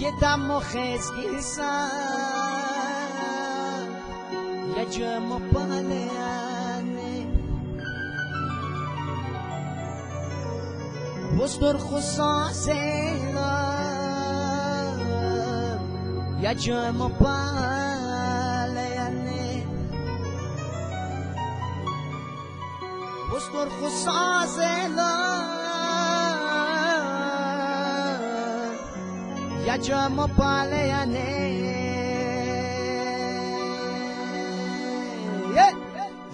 یه دم و خزگیسم یه جمع بالياني وصدر خصاصينا يا جمع بالياني وصدر خصاصينا يا جمع بالياني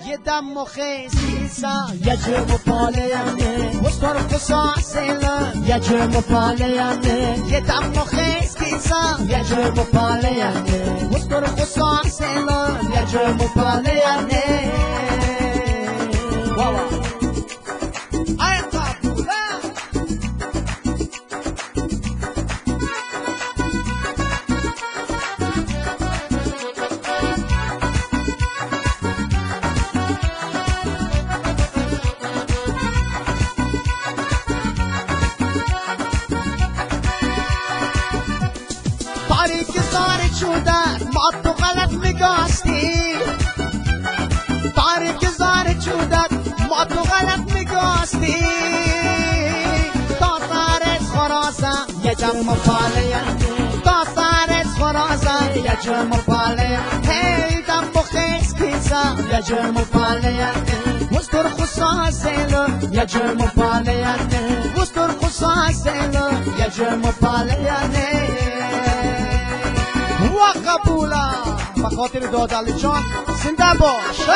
یه دم و خیزیسا یه جمع پالینه وستر خصاصیلا یه جمع پالینه یه دم و خیزیسا یه جمع پالینه وستر خصاصیلا یه جمع پالینه واوا ای قابولا تاریکی زاری چودت ما تو غلط میگاستی تاریکی زاری چودت ما تو غلط میگاستی تا سرت خراسم یه جمع پالیم تا سرت خراسم یه جمع پالیم هی دم و خیز کیسم یه جمع پالیم وستر خصاصیلو یه جمع پالیم وستر خصاصیلو یه جمع پالیم وقبولا بخاطر دادالی جان زنده باش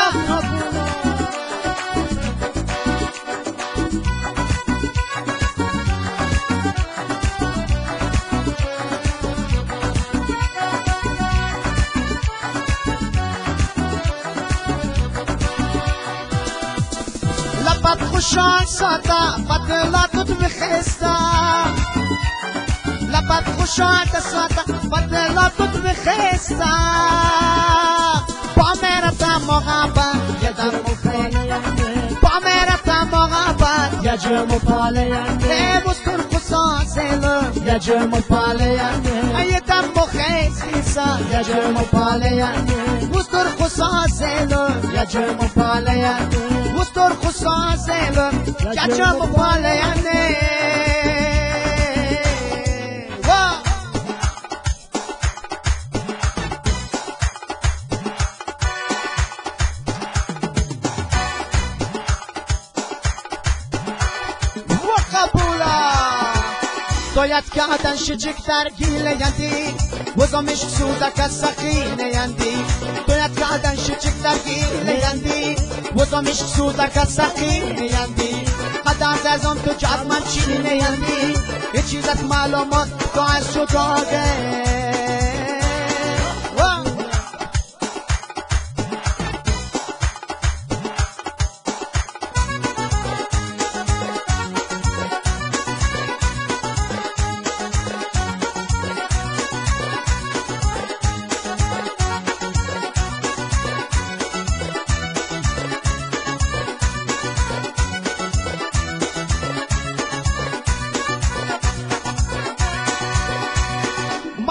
لبت خوشان ساتا بدلاتت بخستا لبت خوشان ساتا بدلاتت بخستا با میرتا مغابت یه دم مخیلیه با میرتا مغابت یه جمع پالیه بستر خصاصیلو یه جمع پالیه یه دم مخیز خیسا یه جمع پالیه بستر خصاصیلو یه جمع پالیه بستر خصاصیلو یه جمع پالیه باید کردن شجک در گیله یندی وزامش سودک سخینه یندی باید کردن شجک در گیله یندی وزامش سودک سخینه یندی قدم دزم تو جرمن چینه یندی یه چیزت معلومات تو از شجاگه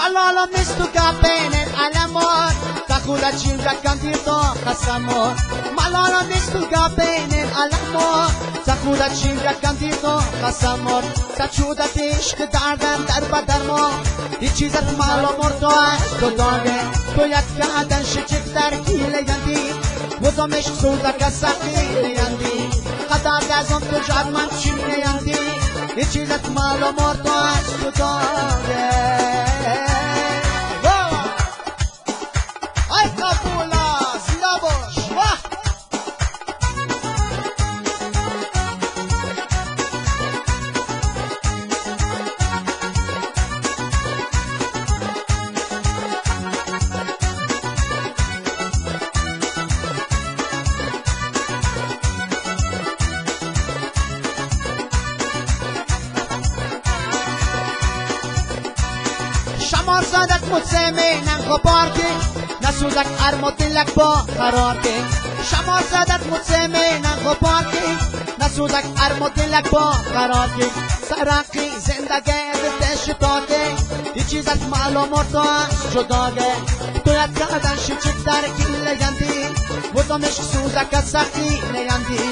Malala mistu gabenen alamor Takuda chinga candirto hasamor Malala mistu gabenen alamor Takuda chinga candirto hasamor Tachuda tishk dardan darba darmo Di chizat malamor to ash to dage Toyat kadan shechik dar kile yandi Wozamesh suda kasakile yandi Qadar dazam to jadman chine yandi Di chizat malamor to ash to dage شمار زادت متسمینن خبارکی نسوزک ارمو دلک با قرارکی شمار زادت متسمینن خبارکی نسوزک ارمدلک با قرارگی سرقی زندگی دش داده یه چیز از معلومات جداگه تویت کردن شیچک در گیله یندی بودمش سوزک از سختی نیندی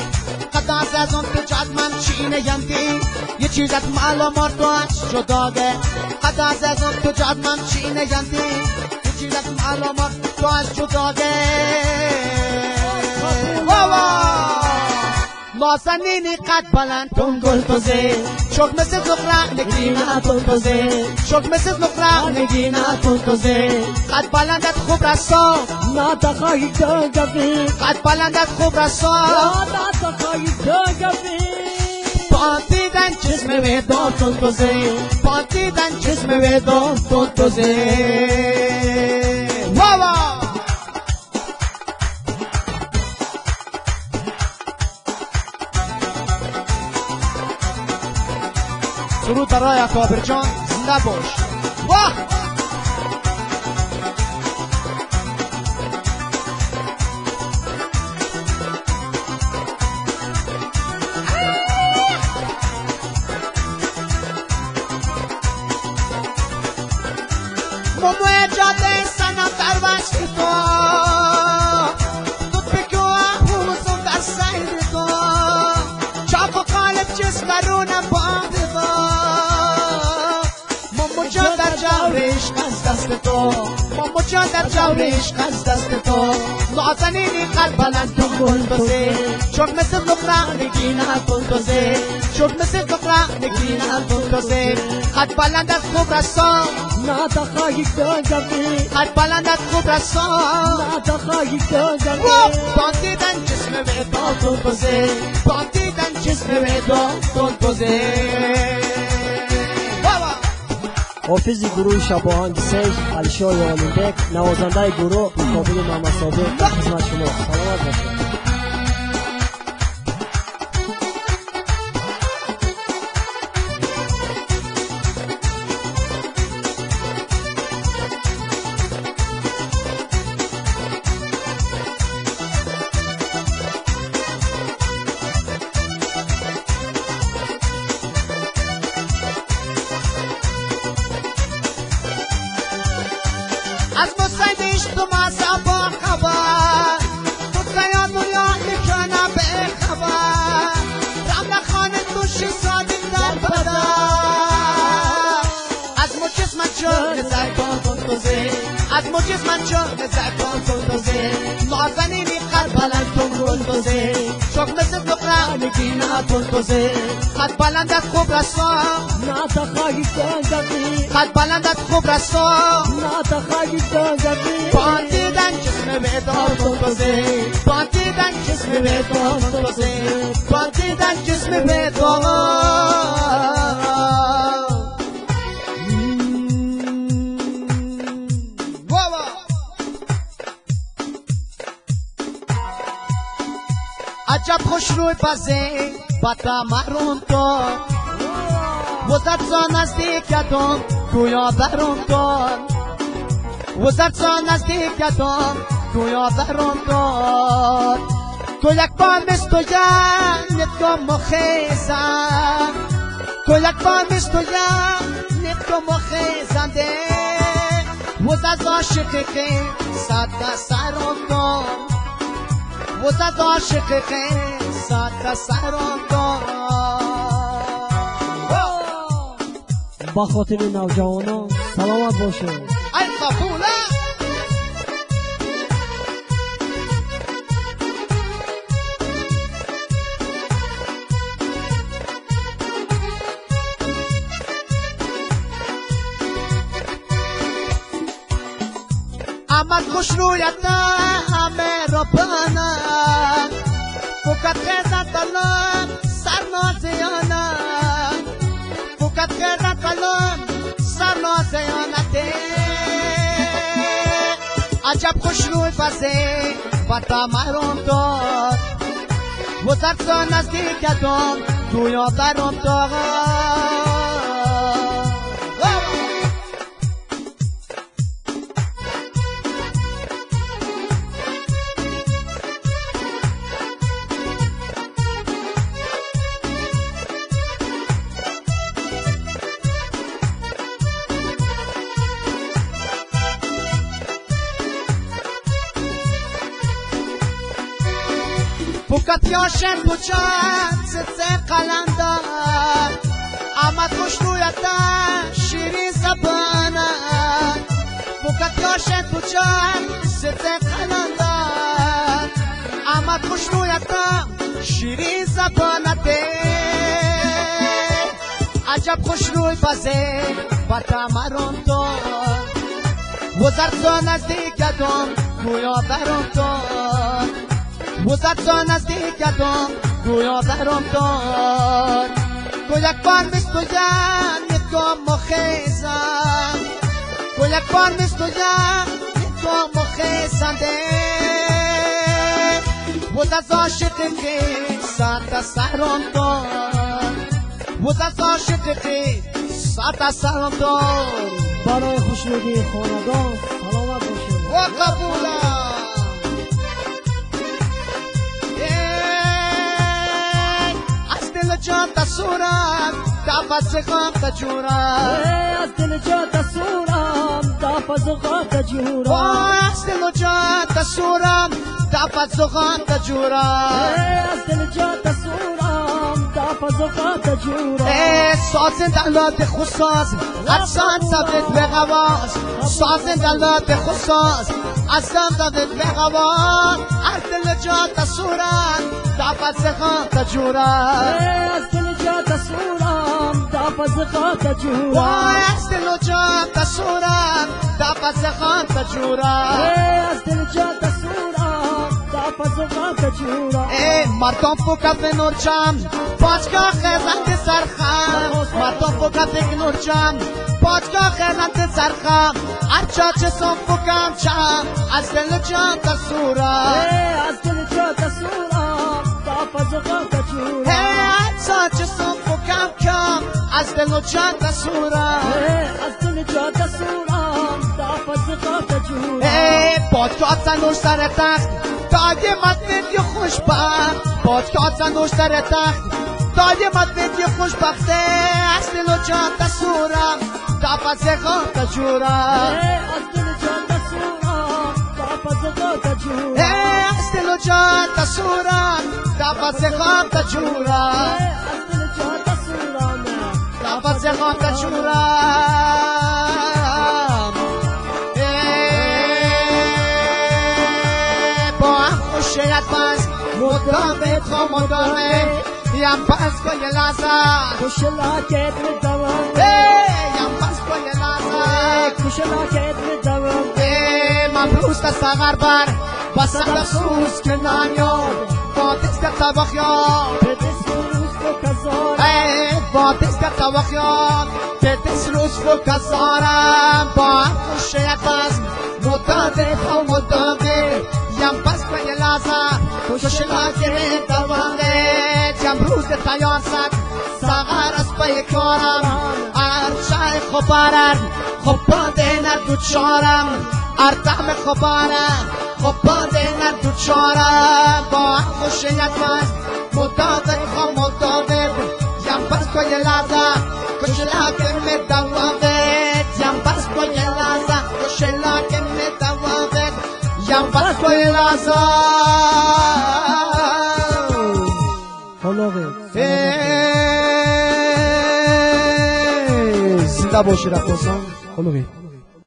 قداز از اون تو جد من چی نیندی یه چیز از معلومات جداگه قداز از اون تو جد من چی نیندی یه چیز از معلومات جداگه نازنینی قد بلند تون گل توزه شک مثل زغرا نگینه تون توزه شک مثل زغرا نگینه تون توزه قد بلندت خوب رسا ناتخایی دنگوی قد بلندت خوب رسا ناتخایی دنگوی پانتیدن جسم ویدان تون توزه پانتیدن جسم ویدان تون توزه واوا درود برای اکابر جان زنده باش واه موموی جاده سنم پروشتی تو تو بگو حوزم در سیر تو چاپ و قالب جسم برونم باقی جان در جاوریش از دست تو مامو جان در جاوریش از دست تو نازنینی قلب بلند تو گل بزه شک مثل زغرا نگینه کن توزه شک مثل زغرا نگینه کن توزه قد بلندت خوب رسا ناتخایی دنگوی قد بلندت خوب رسا ناتخایی دنگوی باندیدن جسم ویدان کن توزه باندیدن جسم ویدان کن توزه حافظ گروه شباهنگ سیج علیشاه یالینبک نوازنده گروه مقابل محمد صادق خدمت شما سلامت باشید از مصیدش تو مزه با خبر تو زیاد مویا میکنم به خبر رم نخانه توشی سادی در بدر از مجز من چون زرگان کن توزه از مجز من چون زرگان کن توزه نازنینی قد بلند کن گل توزه شک مثل زغرا نگینه کن توزه قد بلندت خوب رسا ناتخایی دنگوی قد بلندت خوب رسا ناتخایی دنگوی باندیدن جسم ویدان کن توزه باندیدن جسم ویدان کن توزه باندیدن جسم ویدان عجب خوش روی بازه بطا مرون تو وزد سا نزدیکتون گویا برون تو وزد سا نزدیکتون گویا برون تو یک بار مثل تو نتگم مخیزم تو یک بار مثل تو نتگم مخیزنده وزد عاشقی که صد سرون تو وزد عاشقی که صد سرون تو با خاطر نوجوانان سلامت باشید ای قبوله آمد خوش رویت همه رو بانه فکت خیزت بلند سرنازیانه فکت خیزت بلند سرنازیانته عجب خوش روی بازه بطا محروم داد وزد سا نزدیکتون گویا برم داد فکت یاشن بوچن سه قلنده اما خوش رویتا شیرین زبانه فکت یاشن بوچن سه قلنده اما خوش رویتا شیرین زبانه عجب خوش روی بازه با تمرون تو وزر تو نزدیکتم گویا برام تو وزر تو نزدیکتم گویا برام تو یک بار مثل یکم مخیزم یک بار مثل یکم مخیزنده وزر عاشقی ساعت سرم تو وزر عاشقی ساعت سرم تو برای خوشنودی خاندان سلامت باشید و قبولم از دل جان تصورم دفت غم تجورم از دل جان تصورم دفت غم تجورم از دل جان تصورم دفت غم تجورم از دل جان تصورم دفت غم تجورم سازن دلات خصاص اصلا ثبت به غواز سازن دلات خصاص اصلا ثبت به غواز از دل جان تصورم دفت غم تجورم از دل جان تصورم دفت غم تجورم از دل جان تصورم دفت غم تجورم از دل جان تصورم دفت غم تجورم مردم فکت نورچم پاچگاه خیرند سرخم مردم فکت نورچم پاچگاه خیرند سرخم ارچا چسم فکم چم از دل جان تصورم از دل جان تصورم دفت غم تجورم ارچا چسم فکم کم از دل جان تصورم از دل جان تصورم دفت غم تجورم پاچگاه زنوش سر تخت دایمت بدی خوشبخت پاچگاه زنوش سر تخت دایمت بدی خوشبخته از دل و جان تصورم دفت غم تجورم از دل جان تصورم دفت غم تجورم از دل و جان تصورم دفت غم تجورم از دل جان تصورم دفت غم تجورم با هم خوشیت بس مدامه تو مدامه یم پس کوی لحظه خوشلاکت میدوم یم پس کوی لحظه خوشلاکت میدوم من روز سغر بر بس افسوس که نمیاد بادش که طبخ یاد بدس روز و کزار بادش که طبخ یاد بدش روز و کزارم با هم خوشیت بس مدامه تو مدامه یم پس کوی لحظه خوشلاکت میدوم امروز تیار سد سغر از پای کارم ارچه خبارم خباده ندو چارم ارتم خبارم خباده ندو چارم با خوشیت بست مداوه خوا مداوه یم بس کوی لحظه کشلاک میدوامه یم بس کوی لحظه کشلاک میدوامه یم بس کوی لحظه زنده باشی رفت خلوقی